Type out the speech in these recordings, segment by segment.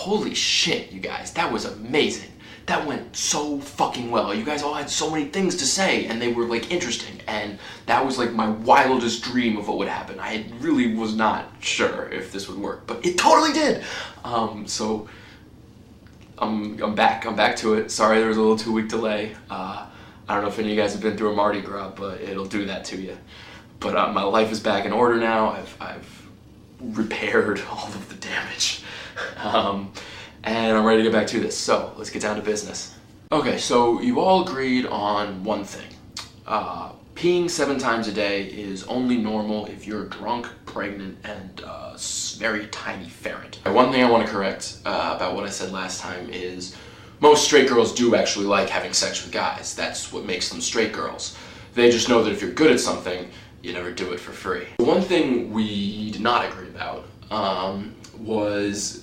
holy shit, you guys, that was amazing. That went so fucking well. You guys all had so many things to say, and they were like interesting, and that was like my wildest dream of what would happen. I really was not sure if this would work, but it totally did. So I'm back to it. Sorry there was a little 2-week delay. I don't know if any of you guys have been through a Mardi Gras, but it'll do that to you. But my life is back in order now. I've repaired all of the damage. And I'm ready to get back to this, so let's get down to business. Okay, so you all agreed on one thing. Peeing 7 times a day is only normal if you're drunk, pregnant, and very tiny ferret. One thing I want to correct about what I said last time is most straight girls do actually like having sex with guys. That's what makes them straight girls. They just know that if you're good at something, you never do it for free. One thing we did not agree about was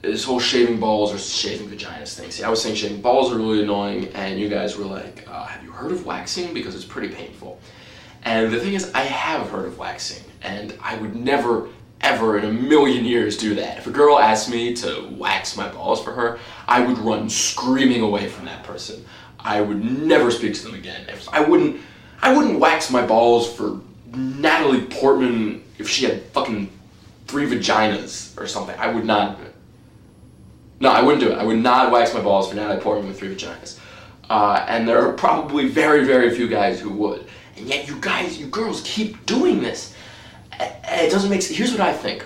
this whole shaving balls or shaving vaginas thing. See, I was saying shaving balls are really annoying, and you guys were like, have you heard of waxing? Because it's pretty painful. And the thing is, I have heard of waxing, and I would never, ever in a million years do that. If a girl asked me to wax my balls for her, I would run screaming away from that person. I would never speak to them again. I wouldn't wax my balls for Natalie Portman if she had fucking 3 vaginas or something. I would not. No, I wouldn't do it. I would not wax my balls for Natalie Portman with 3 vaginas. And there are probably very, very few guys who would. And yet you girls keep doing this. It doesn't make sense. Here's what I think.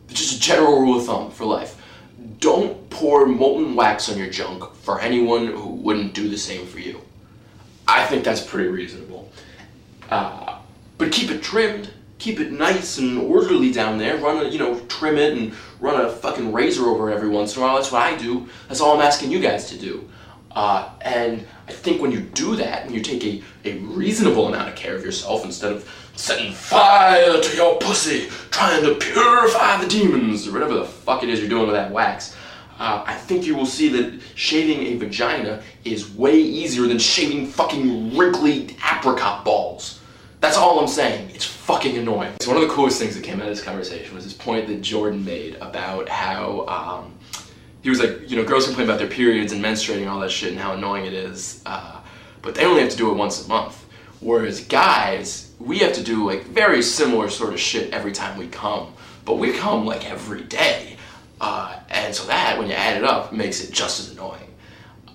Just a general rule of thumb for life. Don't pour molten wax on your junk for anyone who wouldn't do the same for you. I think that's pretty reasonable. But keep it trimmed. Keep it nice and orderly down there. Trim it and run a fucking razor over every once in a while. That's what I do. That's all I'm asking you guys to do. And I think when you do that, when you take a reasonable amount of care of yourself instead of setting fire to your pussy, trying to purify the demons, or whatever the fuck it is you're doing with that wax, I think you will see that shaving a vagina is way easier than shaving fucking wrinkly apricot balls. That's all I'm saying. It's fucking annoying. So one of the coolest things that came out of this conversation was this point that Jordan made about how he was like, girls complain about their periods and menstruating and all that shit and how annoying it is, but they only have to do it once a month. Whereas guys, we have to do like very similar sort of shit every time we come, but we come like every day. And so that, when you add it up, makes it just as annoying.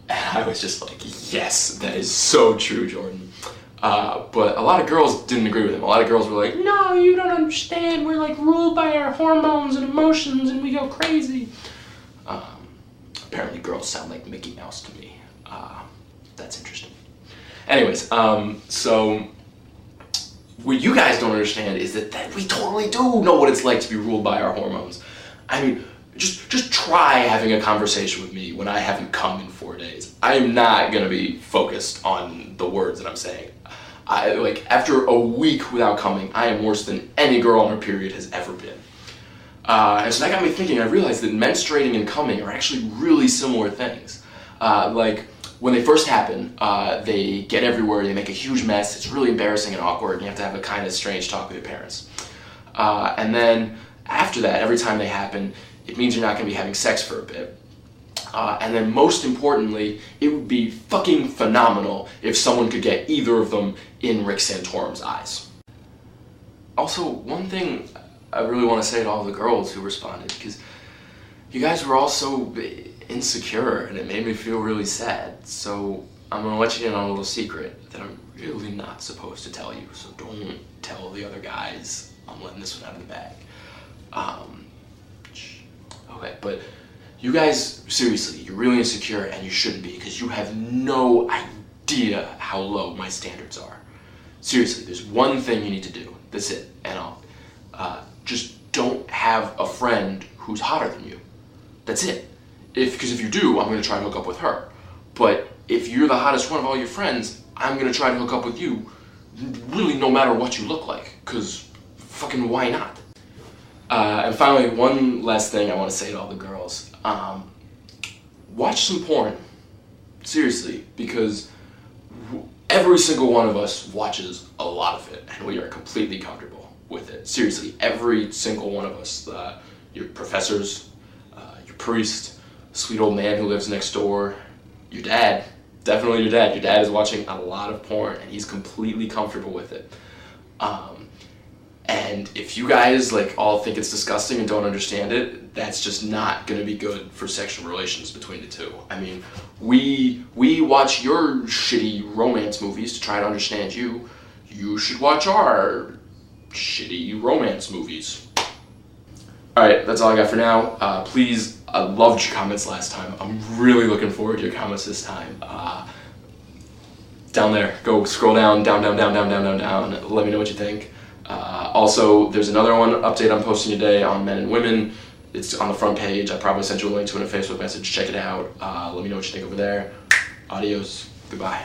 And I was just like, yes, that is so true, Jordan. But a lot of girls didn't agree with him. A lot of girls were like, no, you don't understand. We're like ruled by our hormones and emotions and we go crazy. Apparently girls sound like Mickey Mouse to me. That's interesting. Anyways, so what you guys don't understand is that we totally do know what it's like to be ruled by our hormones. I mean, just try having a conversation with me when I haven't come in 4 days. I am not gonna be focused on the words that I'm saying. After a week without coming, I am worse than any girl on her period has ever been. And so that got me thinking. I realized that menstruating and coming are actually really similar things. When they first happen, they get everywhere, they make a huge mess, it's really embarrassing and awkward, and you have to have a kind of strange talk with your parents. And then after that, every time they happen, it means you're not going to be having sex for a bit. And then most importantly, it would be fucking phenomenal if someone could get either of them in Rick Santorum's eyes. Also, one thing I really want to say to all the girls who responded, because you guys were all so insecure and it made me feel really sad. So I'm going to let you in on a little secret that I'm really not supposed to tell you. So don't tell the other guys. I'm letting this one out of the bag. Okay, but you guys, seriously, you're really insecure and you shouldn't be, because you have no idea how low my standards are. Seriously, there's one thing you need to do. That's it. And just don't have a friend who's hotter than you. That's it. Because if you do, I'm going to try to hook up with her. But if you're the hottest one of all your friends, I'm going to try to hook up with you, really no matter what you look like, because fucking why not? And finally, one last thing I want to say to all the girls. Watch some porn. Seriously, because every single one of us watches a lot of it, and we are completely comfortable with it. Seriously, every single one of us. your professors, your priest, sweet old man who lives next door, your dad. Definitely your dad. Your dad is watching a lot of porn and he's completely comfortable with it. And if you guys like all think it's disgusting and don't understand it, that's just not going to be good for sexual relations between the two. I mean, we watch your shitty romance movies to try to understand you. You should watch our shitty romance movies. Alright, that's all I got for now. Please, I loved your comments last time. I'm really looking forward to your comments this time. Down there, go scroll down. Let me know what you think. Also, there's another update I'm posting today on men and women. It's on the front page. I probably sent you a link to it in a Facebook message. Check it out. Let me know what you think over there. Adios. Goodbye.